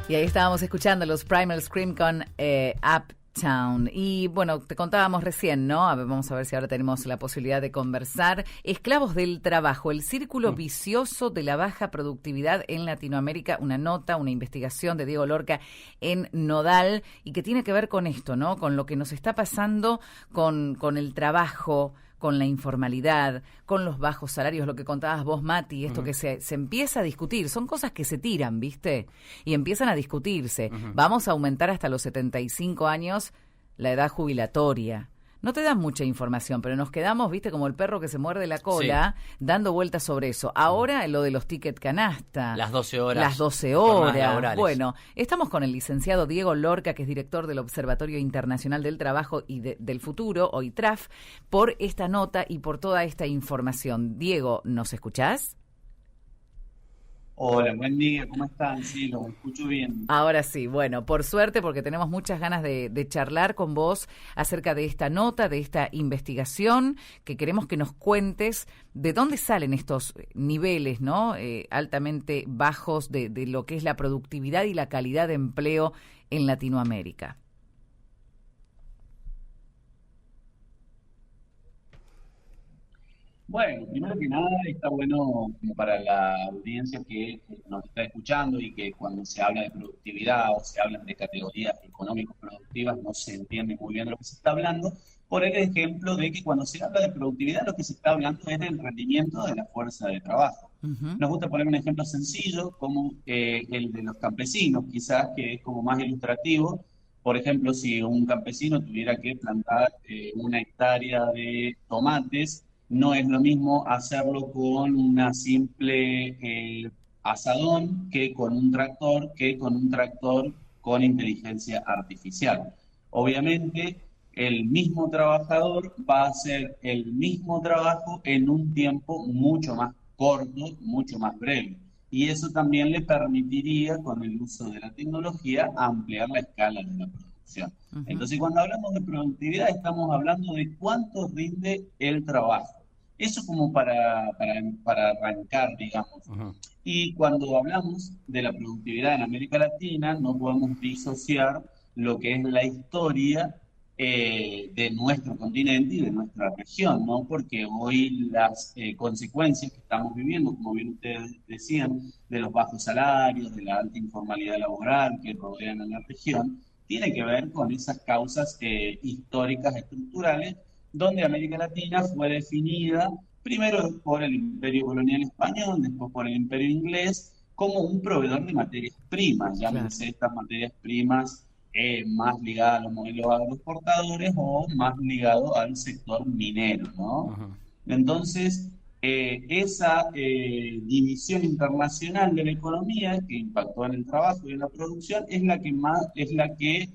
Y ahí estábamos escuchando los Primal Scream con Uptown. Y bueno, te contábamos recién, ¿no? A ver, vamos a ver si ahora tenemos la posibilidad de conversar. Esclavos del trabajo, el círculo vicioso de la baja productividad en Latinoamérica. Una nota, una investigación de Diego Lorca en Nodal y que tiene que ver con esto, ¿no? Con lo que nos está pasando con el trabajo, con la informalidad, con los bajos salarios, lo que contabas vos, Mati, esto que se empieza a discutir. Son cosas que se tiran, ¿viste? Y empiezan a discutirse. Vamos a aumentar hasta los 75 años la edad jubilatoria. No te dan mucha información, pero nos quedamos, viste, como el perro que se muerde la cola, dando vueltas sobre eso. Ahora lo de los ticket canasta. Las 12 horas. Las 12 horas. Bueno, estamos con el licenciado Diego Lorca, que es director del Observatorio Internacional del Trabajo y del Futuro, o ITRAF, por esta nota y por toda esta información. Diego, ¿nos escuchás? Hola, buen día, ¿cómo están? Sí, los escucho bien. Ahora sí, bueno, por suerte, porque tenemos muchas ganas de charlar con vos acerca de esta nota, de esta investigación, que queremos que nos cuentes de dónde salen estos niveles, ¿no? Altamente bajos de lo que es la productividad y la calidad de empleo en Latinoamérica. Bueno, primero que nada está bueno como para la audiencia que nos está escuchando y que cuando se habla de productividad o se hablan de categorías económicos productivas no se entiende muy bien de lo que se está hablando, por el ejemplo de que cuando se habla de productividad lo que se está hablando es del rendimiento de la fuerza de trabajo. Nos gusta poner un ejemplo sencillo como el de los campesinos, quizás que es como más ilustrativo. Por ejemplo, si un campesino tuviera que plantar una hectárea de tomates, no es lo mismo hacerlo con una simple asadón que con un tractor con inteligencia artificial. Obviamente, el mismo trabajador va a hacer el mismo trabajo en un tiempo mucho más corto, mucho más breve. Y eso también le permitiría, con el uso de la tecnología, ampliar la escala de la producción. Entonces, cuando hablamos de productividad, estamos hablando de cuánto rinde el trabajo. Eso como para arrancar, digamos. Y cuando hablamos de la productividad en América Latina, no podemos disociar lo que es la historia de nuestro continente y de nuestra región, ¿no? Porque hoy las consecuencias que estamos viviendo, como bien ustedes decían, de los bajos salarios, de la alta informalidad laboral que rodean a la región, tiene que ver con esas causas históricas, estructurales, donde América Latina fue definida primero por el Imperio Colonial Español, después por el Imperio Inglés, como un proveedor de materias primas, llámense estas materias primas más ligadas a los modelos agroexportadores o más ligados al sector minero, ¿no? Entonces, esa división internacional de la economía que impactó en el trabajo y en la producción es la que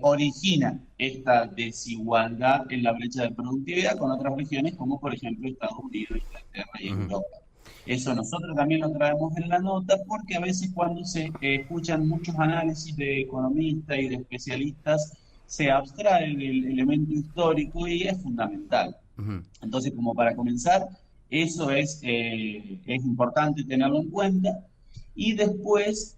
origina esta desigualdad en la brecha de productividad con otras regiones como por ejemplo Estados Unidos, Inglaterra y Europa. Eso nosotros también lo traemos en la nota porque a veces cuando se escuchan muchos análisis de economistas y de especialistas se abstrae el elemento histórico y es fundamental. Entonces, como para comenzar, eso es importante tenerlo en cuenta. Y después,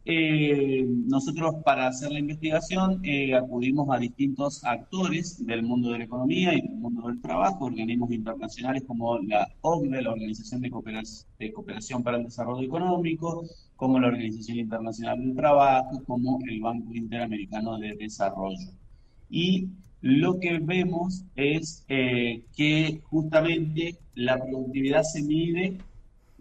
nosotros para hacer la investigación acudimos a distintos actores del mundo de la economía y del mundo del trabajo, organismos internacionales como la OCDE, la Organización de Cooperación para el Desarrollo Económico, como la Organización Internacional del Trabajo, como el Banco Interamericano de Desarrollo. Y lo que vemos es que justamente la productividad se mide.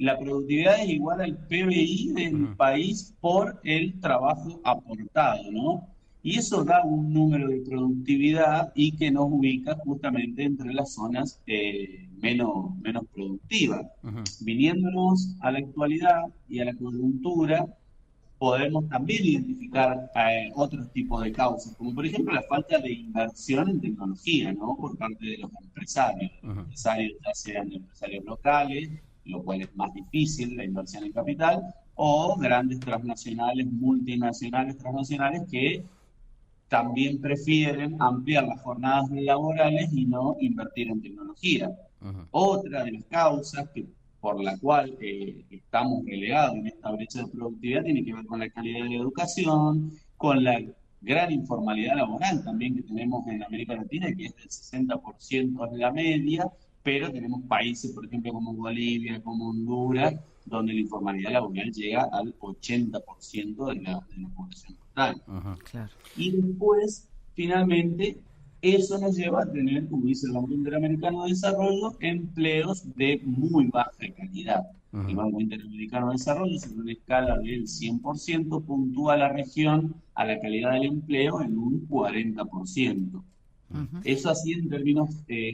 La productividad es igual al PBI del país por el trabajo aportado, ¿no? Y eso da un número de productividad y que nos ubica justamente entre las zonas menos productivas. Viniéndonos a la actualidad y a la coyuntura, podemos también identificar otros tipos de causas, como por ejemplo la falta de inversión en tecnología, ¿no? Por parte de los empresarios. Los empresarios ya sean empresarios locales, lo cual es más difícil, la inversión en capital, o grandes transnacionales, multinacionales, transnacionales que también prefieren ampliar las jornadas laborales y no invertir en tecnología. Otra de las causas que por la cual estamos relegados en esta brecha de productividad tiene que ver con la calidad de la educación, con la gran informalidad laboral también que tenemos en América Latina, que es del 60% es la media, pero tenemos países, por ejemplo, como Bolivia, como Honduras, donde la informalidad laboral llega al 80% de la población total. Claro. Y después, finalmente, eso nos lleva a tener, como dice el Banco Interamericano de Desarrollo, empleos de muy baja calidad. El Banco Interamericano de Desarrollo, sobre una escala del 100%, puntúa a la región a la calidad del empleo en un 40%. Eso así en términos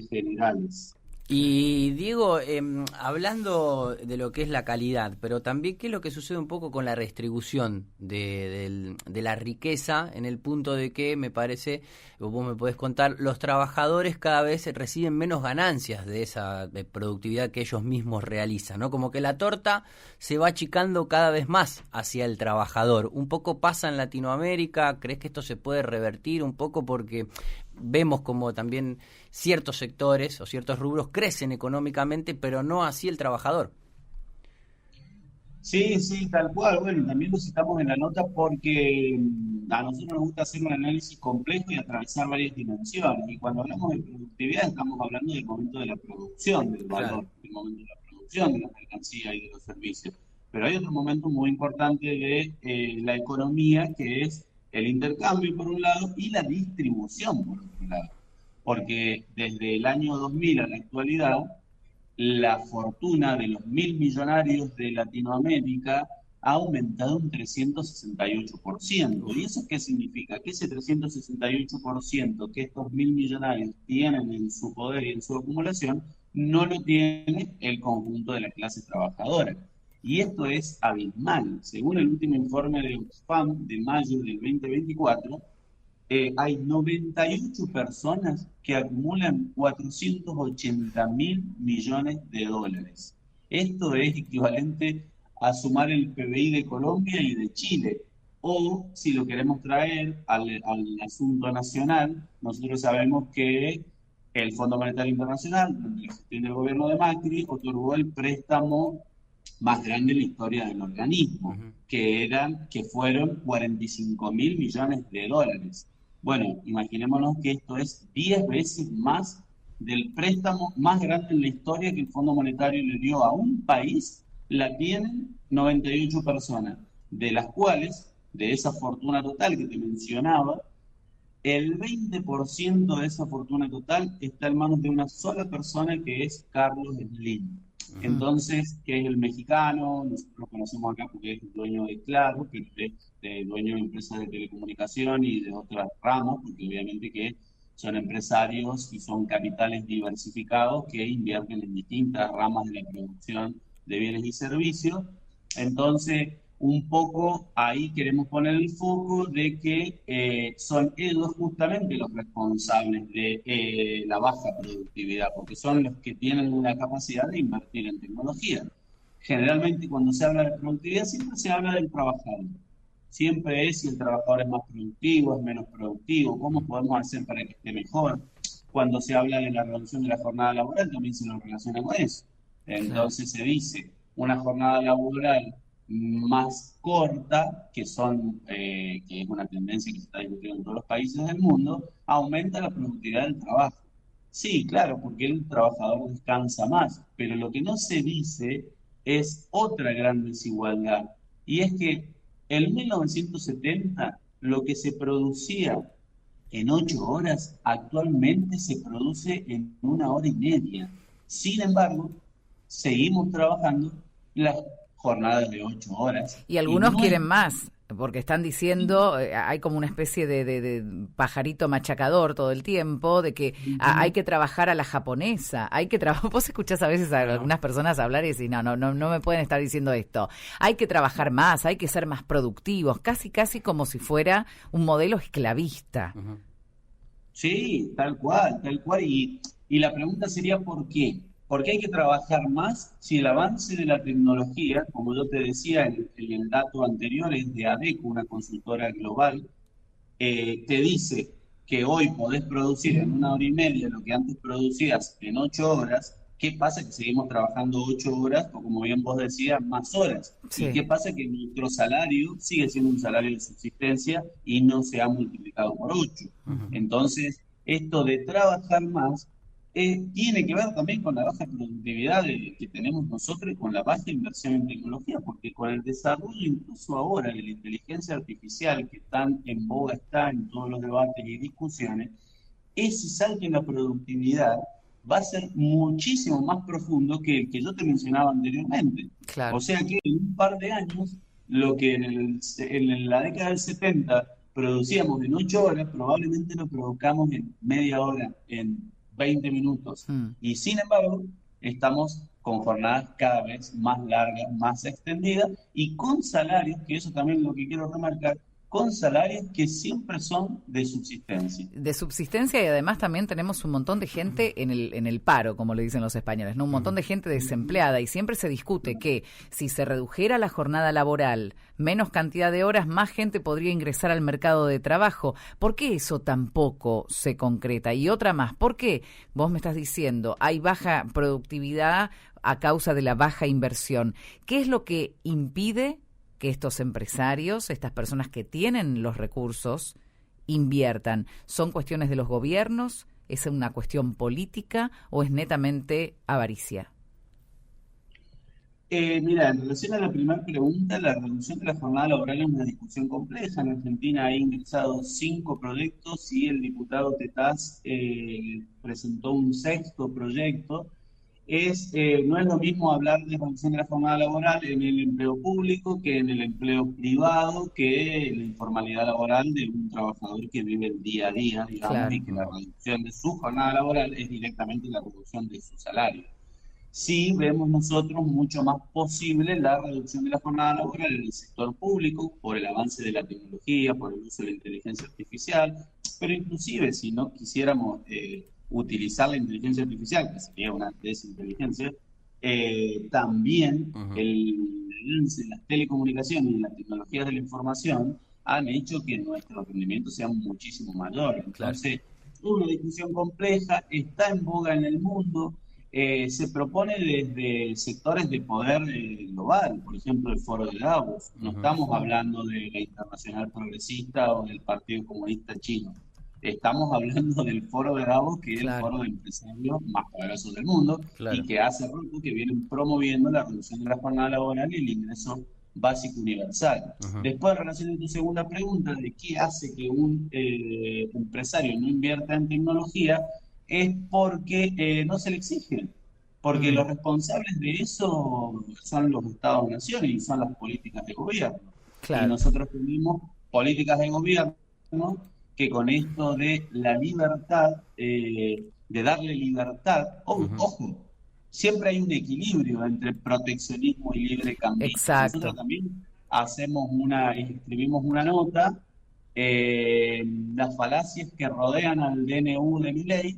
generales. Y Diego, hablando de lo que es la calidad, pero también qué es lo que sucede un poco con la redistribución de la riqueza, en el punto de que me parece, vos me podés contar, los trabajadores cada vez reciben menos ganancias de esa productividad que ellos mismos realizan, ¿no? Como que la torta se va achicando cada vez más hacia el trabajador. Un poco pasa en Latinoamérica. ¿Crees que esto se puede revertir un poco? Porque vemos como también ciertos sectores o ciertos rubros crecen económicamente, pero no así el trabajador. Sí, sí, tal cual. Bueno, también lo citamos en la nota porque a nosotros nos gusta hacer un análisis complejo y atravesar varias dimensiones. Y cuando hablamos de productividad estamos hablando del momento de la producción del valor, Claro. del momento de la producción de la mercancía y de los servicios. Pero hay otro momento muy importante de la economía, que es el intercambio por un lado y la distribución por otro lado. Porque desde el año 2000 a la actualidad, la fortuna de los 1.000 millonarios de Latinoamérica ha aumentado un 368%. ¿Y eso qué significa? Que ese 368% que estos 1.000 millonarios tienen en su poder y en su acumulación, no lo tiene el conjunto de la clase trabajadora. Y esto es abismal. Según el último informe de Oxfam de mayo del 2024, hay 98 personas que acumulan 480.000 millones de dólares. Esto es equivalente a sumar el PBI de Colombia y de Chile. O, si lo queremos traer al asunto nacional, nosotros sabemos que el Fondo Monetario Internacional, durante la gestión del gobierno de Macri, otorgó el préstamo más grande en la historia del organismo, que fueron 45.000 millones de dólares. Bueno, imaginémonos que esto es 10 veces más del préstamo más grande en la historia que el Fondo Monetario le dio a un país. La tienen 98 personas, de las cuales, de esa fortuna total que te mencionaba, el 20% de esa fortuna total está en manos de una sola persona, que es Carlos Slim. Entonces, que es el mexicano, nosotros lo conocemos acá porque es el dueño de Claro, que es dueño de empresas de telecomunicación y de otras ramas, porque obviamente que son empresarios y son capitales diversificados que invierten en distintas ramas de la producción de bienes y servicios. Entonces, un poco ahí queremos poner el foco de que son ellos justamente los responsables de la baja productividad, porque son los que tienen la capacidad de invertir en tecnología. Generalmente cuando se habla de productividad siempre se habla del trabajador. Siempre es si el trabajador es más productivo, es menos productivo, cómo podemos hacer para que esté mejor. Cuando se habla de la reducción de la jornada laboral también se lo relaciona con eso. Entonces se dice una jornada laboral más corta, que es una tendencia que se está discutiendo en todos los países del mundo, aumenta la productividad del trabajo. Sí, claro, porque el trabajador descansa más, pero lo que no se dice es otra gran desigualdad, y es que en 1970 lo que se producía en 8 horas actualmente se produce en 1 hora y media. Sin embargo, seguimos trabajando las jornadas de 8 horas. Y algunos quieren más, porque están diciendo, hay como una especie de pajarito machacador todo el tiempo, de que hay que trabajar a la japonesa, hay que trabajar. Vos escuchás a veces a algunas personas hablar y decís, no me pueden estar diciendo esto. Hay que trabajar más, hay que ser más productivos, casi como si fuera un modelo esclavista. Sí, tal cual, tal cual. Y la pregunta sería ¿por qué? ¿Por qué hay que trabajar más si el avance de la tecnología, como yo te decía en el dato anterior, es de ADECO, una consultora global, te dice que hoy podés producir en 1 hora y media lo que antes producías en 8 horas? ¿Qué pasa? Que seguimos trabajando 8 horas, o como bien vos decías, más horas. ¿Y Sí. qué pasa? Que nuestro salario sigue siendo un salario de subsistencia y no se ha multiplicado por 8. Ujú. Entonces, esto de trabajar más tiene que ver también con la baja productividad que tenemos nosotros y con la baja inversión en tecnología, porque con el desarrollo incluso ahora de la inteligencia artificial que tan en boga está en todos los debates y discusiones, ese salto en la productividad va a ser muchísimo más profundo que el que yo te mencionaba anteriormente. O Claro. sea que en un par de años, lo que en la década del 70 producíamos en 8 horas, probablemente lo produzcamos en media hora, en 20 minutos. Mm. Y sin embargo, estamos con jornadas cada vez más largas, más extendidas y con salarios, que eso también es lo que quiero remarcar, con salarios que siempre son de subsistencia. De subsistencia, y además también tenemos un montón de gente en el paro, como le dicen los españoles, ¿no? Un montón de gente desempleada, y siempre se discute que si se redujera la jornada laboral, menos cantidad de horas, más gente podría ingresar al mercado de trabajo. ¿Por qué eso tampoco se concreta? Y otra más, ¿por qué vos me estás diciendo hay baja productividad a causa de la baja inversión? ¿Qué es lo que impide que estos empresarios, estas personas que tienen los recursos, inviertan? ¿Son cuestiones de los gobiernos? ¿Es una cuestión política o es netamente avaricia? Mira, en relación a la primera pregunta, la reducción de la jornada laboral es una discusión compleja. En Argentina hay ingresado 5 proyectos y el diputado Tetaz presentó un sexto proyecto. No es lo mismo hablar de reducción de la jornada laboral en el empleo público que en el empleo privado, que la informalidad laboral de un trabajador que vive el día a día, digamos, Claro. y que la reducción de su jornada laboral es directamente la reducción de su salario. Sí vemos nosotros mucho más posible la reducción de la jornada laboral en el sector público por el avance de la tecnología, por el uso de la inteligencia artificial, pero inclusive si no quisiéramos utilizar la inteligencia artificial, que sería una desinteligencia, también Ujú. el avance en las telecomunicaciones y en las tecnologías de la información han hecho que nuestros rendimientos sean muchísimo mayores. Claro. Entonces, es una discusión compleja, está en boga en el mundo. Se propone desde sectores de poder global, por ejemplo el Foro de Davos. No Ujú. estamos hablando de la Internacional Progresista o del Partido Comunista Chino. Estamos hablando del Foro de Davos, que es el Claro. foro de empresarios más poderosos del mundo y Claro. que hace rato que vienen promoviendo la reducción de la jornada laboral y el ingreso básico universal. Ujú. Después, en relación a tu segunda pregunta de qué hace que un empresario no invierta en tecnología, es porque no se le exige, porque Mm. los responsables de eso son los estados-naciones y son las políticas de gobierno. Y Claro. nosotros tenemos políticas de gobierno que con esto de la libertad, de darle libertad, Ujú. ojo, siempre hay un equilibrio entre proteccionismo y libre cambismo. Nosotros Exacto. también escribimos una nota, las falacias que rodean al DNU de Milei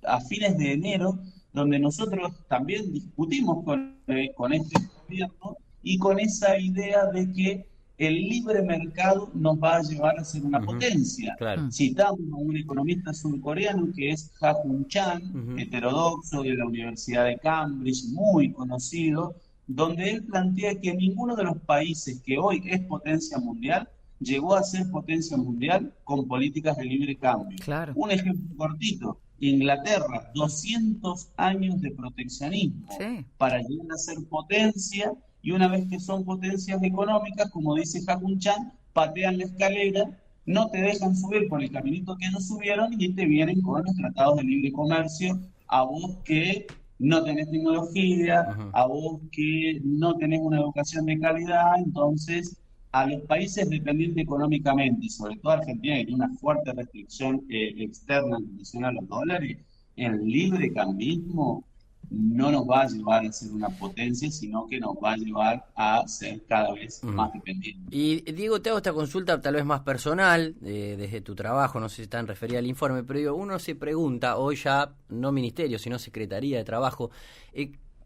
a fines de enero, donde nosotros también discutimos con este gobierno y con esa idea de que el libre mercado nos va a llevar a ser una Ujú. potencia. Claro. Mm. Citamos a un economista surcoreano que es Ha-Joon Chang, Ujú. heterodoxo de la Universidad de Cambridge, muy conocido, donde él plantea que ninguno de los países que hoy es potencia mundial llegó a ser potencia mundial con políticas de libre cambio. Claro. Un ejemplo cortito, Inglaterra, 200 años de proteccionismo Sí. para llegar a ser potencia, y una vez que son potencias económicas, como dice Ha-Joon Chang, patean la escalera, no te dejan subir por el caminito que ellos subieron y te vienen con los tratados de libre comercio a vos que no tenés tecnología, Ujú. a vos que no tenés una educación de calidad. Entonces a los países dependientes económicamente, y sobre todo Argentina, que tiene una fuerte restricción externa en relación a los dólares, el libre cambismo no nos va a llevar a ser una potencia, sino que nos va a llevar a ser cada vez Ujú. más dependientes. Y Diego, te hago esta consulta tal vez más personal, desde tu trabajo, no sé si está en referida al informe, pero digo, uno se pregunta, hoy ya no ministerio, sino Secretaría de Trabajo,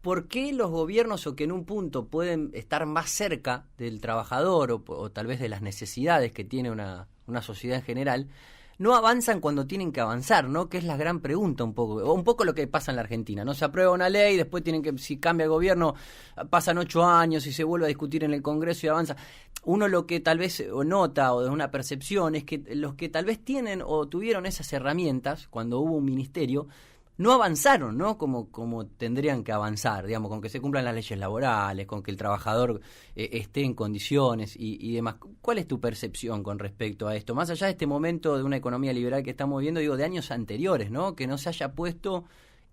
¿por qué los gobiernos, o que en un punto pueden estar más cerca del trabajador o tal vez de las necesidades que tiene una sociedad en general, no avanzan cuando tienen que avanzar, ¿no? Que es la gran pregunta un poco, o un poco lo que pasa en la Argentina, ¿no? Se aprueba una ley, después tienen que, si cambia el gobierno, pasan 8 años y se vuelve a discutir en el Congreso y avanza. Uno lo que tal vez nota o de una percepción es que los que tal vez tienen o tuvieron esas herramientas cuando hubo un ministerio, no avanzaron, ¿no? Como tendrían que avanzar, digamos, con que se cumplan las leyes laborales, con que el trabajador esté en condiciones y demás. ¿Cuál es tu percepción con respecto a esto? Más allá de este momento de una economía liberal que estamos viendo, digo, de años anteriores, ¿no? Que no se haya puesto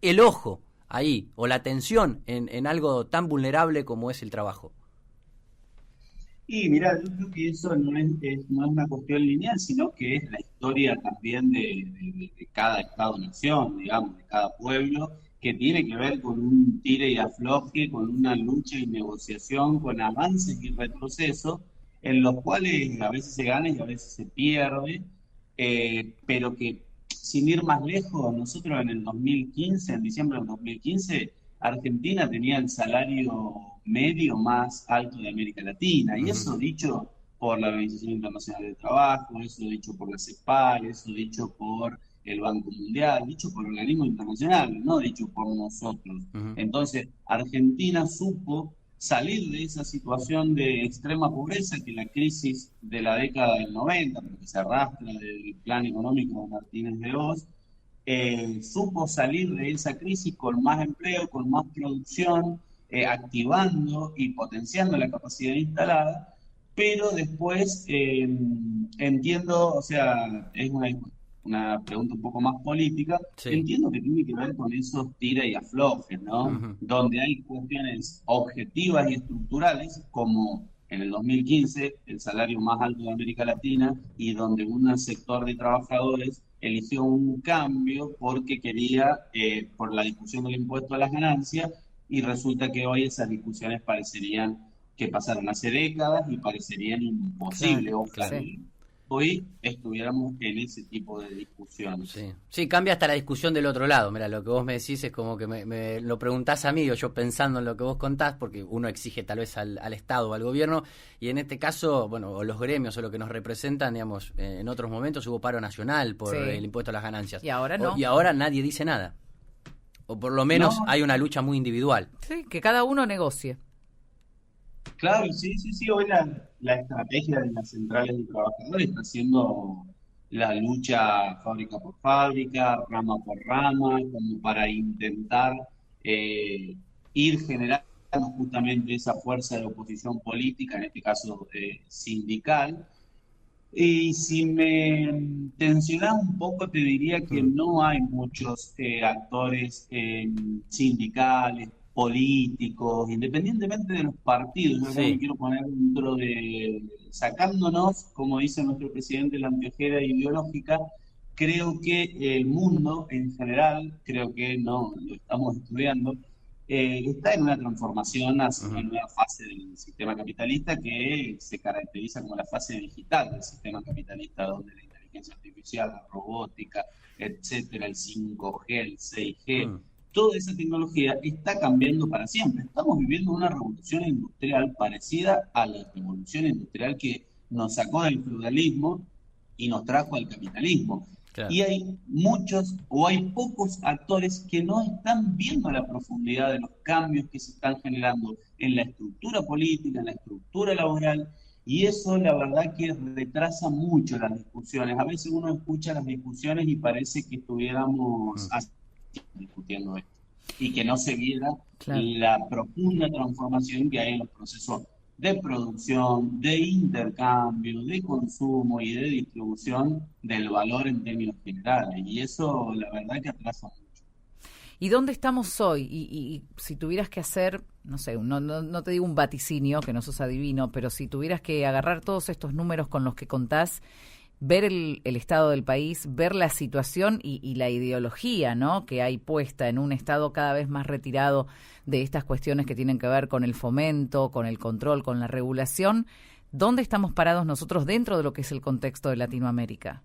el ojo ahí, o la atención en algo tan vulnerable como es el trabajo. Y mira, yo creo que eso no es una cuestión lineal, sino que es la historia también de cada Estado-nación, digamos, de cada pueblo, que tiene que ver con un tire y afloje, con una lucha y negociación, con avances y retrocesos, en los cuales a veces se gana y a veces se pierde, pero que sin ir más lejos, nosotros en el 2015, en diciembre del 2015, Argentina tenía el salario medio más alto de América Latina, y Uh-huh. eso dicho por la Organización Internacional del Trabajo, eso dicho por la CEPAL, eso dicho por el Banco Mundial, dicho por organismos internacionales, no dicho por nosotros. Uh-huh. Entonces, Argentina supo salir de esa situación de extrema pobreza que la crisis de la década del 90, pero que se arrastra del plan económico de Martínez de Oz, supo salir de esa crisis con más empleo, con más producción, activando y potenciando la capacidad instalada, pero después entiendo, o sea, es una pregunta un poco más política, Sí. entiendo que tiene que ver con esos tira y aflojes, ¿no? Uh-huh. Donde hay cuestiones objetivas y estructurales, como en el 2015 el salario más alto de América Latina, y donde un sector de trabajadores eligió un cambio porque quería, por la discusión del impuesto a las ganancias, y resulta que hoy esas discusiones parecerían que pasaron hace décadas y parecerían Claro, imposibles. Ojalá sí. hoy estuviéramos en ese tipo de discusiones. Sí. Sí, cambia hasta la discusión del otro lado. Mira, lo que vos me decís es como que me lo preguntás a mí, o yo pensando en lo que vos contás, porque uno exige tal vez al Estado o al gobierno, y en este caso, bueno, o los gremios o lo que nos representan, digamos, en otros momentos hubo paro nacional por Sí. el impuesto a las ganancias. Y ahora no. Y ahora nadie dice nada. O por lo No, menos hay una lucha muy individual. Sí, que cada uno negocie. claro, sí, sí, sí, hoy la estrategia de las centrales de trabajadores está haciendo la lucha fábrica por fábrica, rama por rama, como para intentar eh, ir generando justamente esa fuerza de oposición política, en este caso sindical. Y si me tensionás un poco, te diría que Mm. no hay muchos actores sindicales, políticos, independientemente de los partidos. Yo acá me Sí, quiero poner dentro de, sacándonos, como dice nuestro presidente, la anteojera ideológica. Creo que el mundo en general, creo que no lo estamos estudiando, está en una transformación hacia una ujú, nueva fase del sistema capitalista que se caracteriza como la fase digital del sistema capitalista, donde la inteligencia artificial, la robótica, etcétera, el 5G, el 6G, mm, toda esa tecnología está cambiando para siempre. Estamos viviendo una revolución industrial parecida a la revolución industrial que nos sacó del feudalismo y nos trajo al capitalismo. claro. Y hay muchos o hay pocos actores que no están viendo la profundidad de los cambios que se están generando en la estructura política, en la estructura laboral, y eso la verdad que retrasa mucho las discusiones. A veces uno escucha las discusiones y parece que estuviéramos Mm, discutiendo esto y que no se viera Claro. la profunda transformación que hay en los procesos de producción, de intercambio, de consumo y de distribución del valor en términos generales. Y eso, la verdad, que atrasa mucho. ¿Y dónde estamos hoy? Y si tuvieras que hacer, no sé, no te digo un vaticinio, que no sos adivino, pero si tuvieras que agarrar todos estos números con los que contás, ver el estado del país, ver la situación y la ideología, ¿no?, que hay puesta en un estado cada vez más retirado de estas cuestiones que tienen que ver con el fomento, con el control, con la regulación, ¿dónde estamos parados nosotros dentro de lo que es el contexto de Latinoamérica?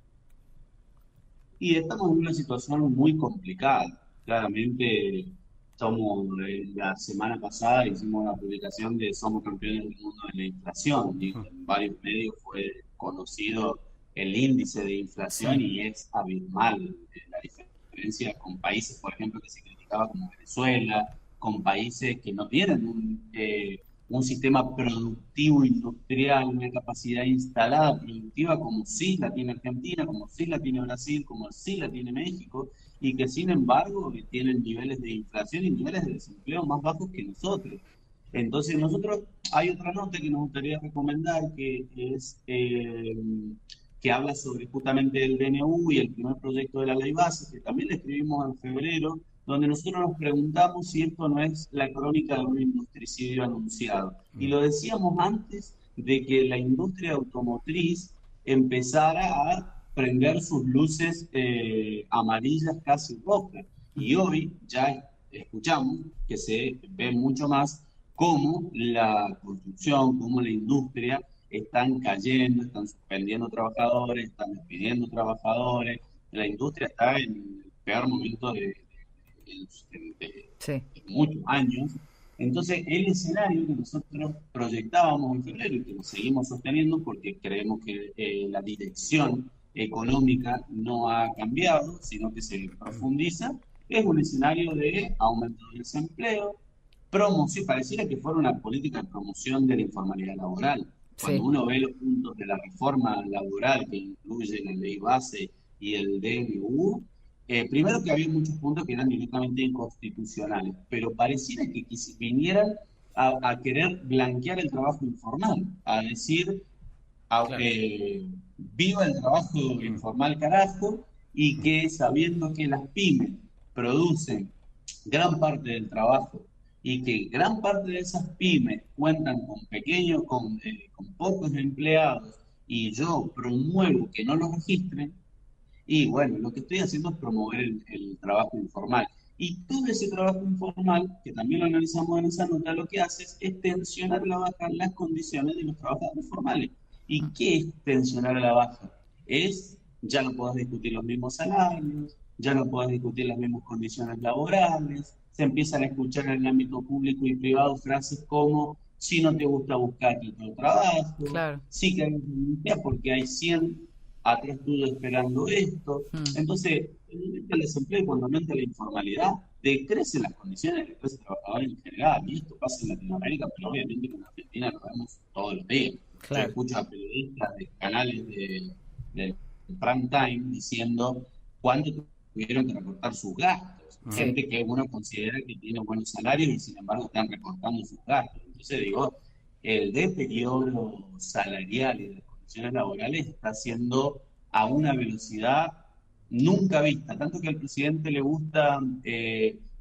Y estamos en una situación muy complicada. Claramente, la semana pasada hicimos una publicación de Somos campeones del mundo de la inflación, y mm, en varios medios fue conocido el índice de inflación y es abismal la diferencia con países, por ejemplo, que se criticaba como Venezuela, con países que no tienen un sistema productivo industrial, una capacidad instalada productiva como sí la tiene Argentina, como sí la tiene Brasil, como sí la tiene México, y que sin embargo tienen niveles de inflación y niveles de desempleo más bajos que nosotros. Entonces nosotros, hay otra nota que nos gustaría recomendar que habla sobre justamente el DNU y el primer proyecto de la ley base, que también le escribimos en febrero, donde nosotros nos preguntamos si esto no es la crónica de un industricidio anunciado. Y lo decíamos antes de que la industria automotriz empezara a prender sus luces amarillas casi rojas. Y hoy ya escuchamos que se ve mucho más cómo la construcción, cómo la industria están cayendo, están suspendiendo trabajadores, están despidiendo trabajadores. La industria está en el peor momento de Sí. muchos años. Entonces, el escenario que nosotros proyectábamos en febrero y que lo seguimos sosteniendo porque creemos que la dirección económica no ha cambiado, sino que se profundiza, es un escenario de aumento del desempleo, promoción, pareciera que fuera una política de promoción de la informalidad laboral. Cuando Sí. uno ve los puntos de la reforma laboral que incluye la ley base y el DNU, primero que había muchos puntos que eran directamente inconstitucionales, pero pareciera que vinieran a querer blanquear el trabajo informal, a decir, Claro. viva el trabajo informal carajo, y que sabiendo que las pymes producen gran parte del trabajo y que gran parte de esas pymes cuentan con pequeños, con pocos empleados, y yo promuevo que no los registren, y bueno, lo que estoy haciendo es promover el trabajo informal. Y todo ese trabajo informal, que también lo analizamos en esa nota, lo que hace es tensionar a la baja las condiciones de los trabajadores formales. ¿Y qué es tensionar a la baja? Es, ya no podés discutir los mismos salarios, ya no podés discutir las mismas condiciones laborales, se empiezan a escuchar en el ámbito público y privado frases como, si no te gusta buscar otro trabajo, Claro. sí que hay renuncia porque hay 100 atrás tuyo esperando esto. Entonces, el desempleo, cuando aumenta la informalidad, decrecen las condiciones de clase trabajadora en general. Y esto pasa en Latinoamérica, pero obviamente en Argentina lo vemos todos los días. Yo Claro. escucho a periodistas de canales de prime time diciendo cuánto tuvieron que recortar sus gastos. Sí. Gente que uno considera que tiene buenos salarios y sin embargo están recortando sus gastos. Entonces digo, el deterioro salarial y de condiciones laborales está haciendo a una velocidad nunca vista, tanto que al presidente le gusta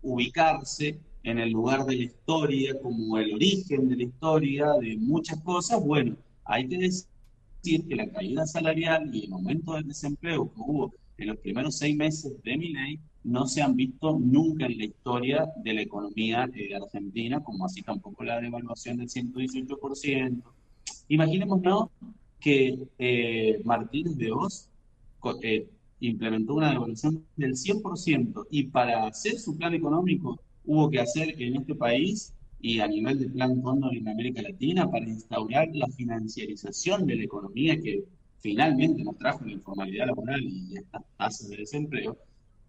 ubicarse en el lugar de la historia, como el origen de la historia, de muchas cosas. Bueno, hay que decir que la caída salarial y el aumento del desempleo que hubo en los primeros 6 meses de Milei no se han visto nunca en la historia de la economía argentina, como así tampoco la devaluación del 118%. Imaginémonos que Martínez de Oz implementó una devaluación del 100% y para hacer su plan económico hubo que hacer en este país y a nivel de plan fondo en América Latina para instaurar la financiarización de la economía que finalmente nos trajo la informalidad laboral y estas tasas de desempleo.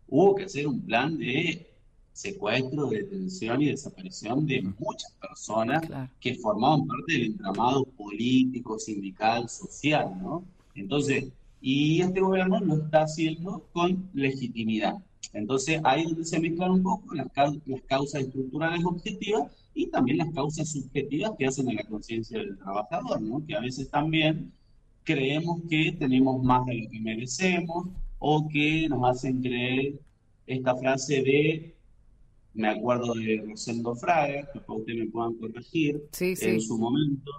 Hubo que hacer un plan de secuestro, detención y desaparición de muchas personas Claro. que formaban parte del entramado político, sindical, social, ¿no? Entonces, y este gobierno lo está haciendo con legitimidad. Entonces, ahí es donde se mezclan un poco las causas estructurales objetivas y también las causas subjetivas que hacen a la conciencia del trabajador, ¿no? Que a veces también creemos que tenemos más de lo que merecemos o que nos hacen creer esta frase de, me acuerdo de Rosendo Fraga, que ustedes me puedan corregir, Sí, en sí. su momento,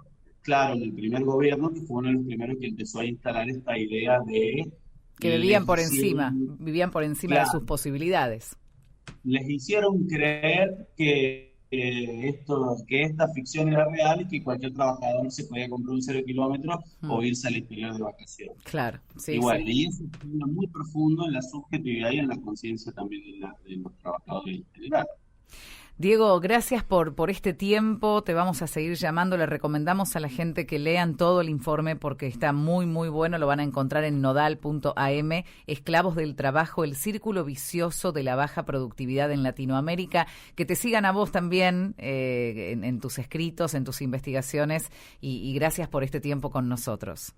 claro, en el primer gobierno, que fue uno de los primeros que empezó a instalar esta idea de Que vivían por encima de sus claro, posibilidades. les hicieron creer que que esta ficción era real y que cualquier trabajador se podía comprar un 0 kilómetro o irse al exterior de vacaciones. Claro, sí, Igual, sí. y eso es muy profundo en la subjetividad y en la conciencia también de los trabajadores en general. Diego, gracias por este tiempo, te vamos a seguir llamando, le recomendamos a la gente que lean todo el informe porque está muy, muy bueno, lo van a encontrar en nodal.am, Esclavos del Trabajo, el círculo vicioso de la baja productividad en Latinoamérica, que te sigan a vos también en tus escritos, en tus investigaciones y gracias por este tiempo con nosotros.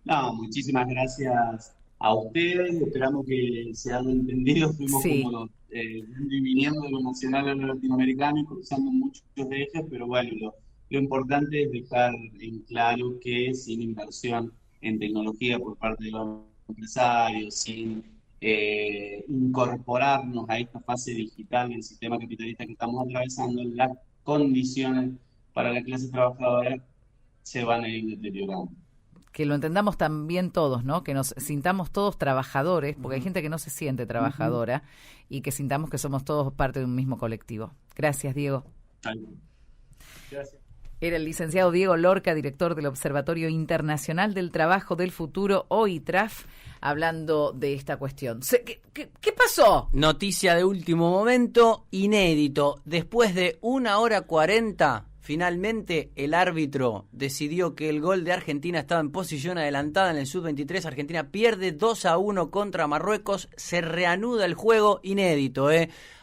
No, muchísimas gracias a ustedes, esperamos que se hayan entendido, fuimos Sí. como yendo y viniendo de lo nacional a lo latinoamericano y cruzando muchos ejes, pero bueno, lo importante es dejar en claro que sin inversión en tecnología por parte de los empresarios, sin incorporarnos a esta fase digital del sistema capitalista que estamos atravesando, las condiciones para la clase trabajadora se van a ir deteriorando. Que lo entendamos también todos, ¿no? Que nos sintamos todos trabajadores, porque hay gente que no se siente trabajadora, y que sintamos que somos todos parte de un mismo colectivo. Gracias, Diego. Gracias. Era el licenciado Diego Lorca, director del Observatorio Internacional del Trabajo del Futuro, OITRAF, hablando de esta cuestión. ¿Qué pasó? Noticia de último momento, inédito. Después de 1 hora 40, finalmente el árbitro decidió que el gol de Argentina estaba en posición adelantada en el sub-23. Argentina pierde 2-1 contra Marruecos. Se reanuda el juego, inédito,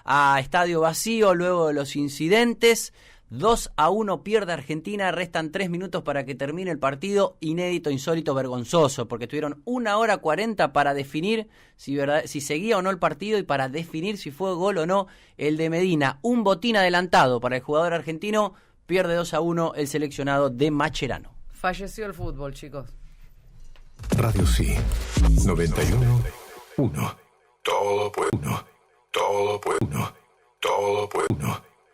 a estadio vacío luego de los incidentes. 2-1 pierde Argentina, restan 3 minutos para que termine el partido, inédito, insólito, vergonzoso, porque tuvieron 1 hora 40 para definir si seguía o no el partido y para definir si fue gol o no el de Medina. Un botín adelantado para el jugador argentino, pierde 2-1 el seleccionado de Mascherano. Falleció el fútbol, chicos. Radio Sí, 91.1. Todo puede uno.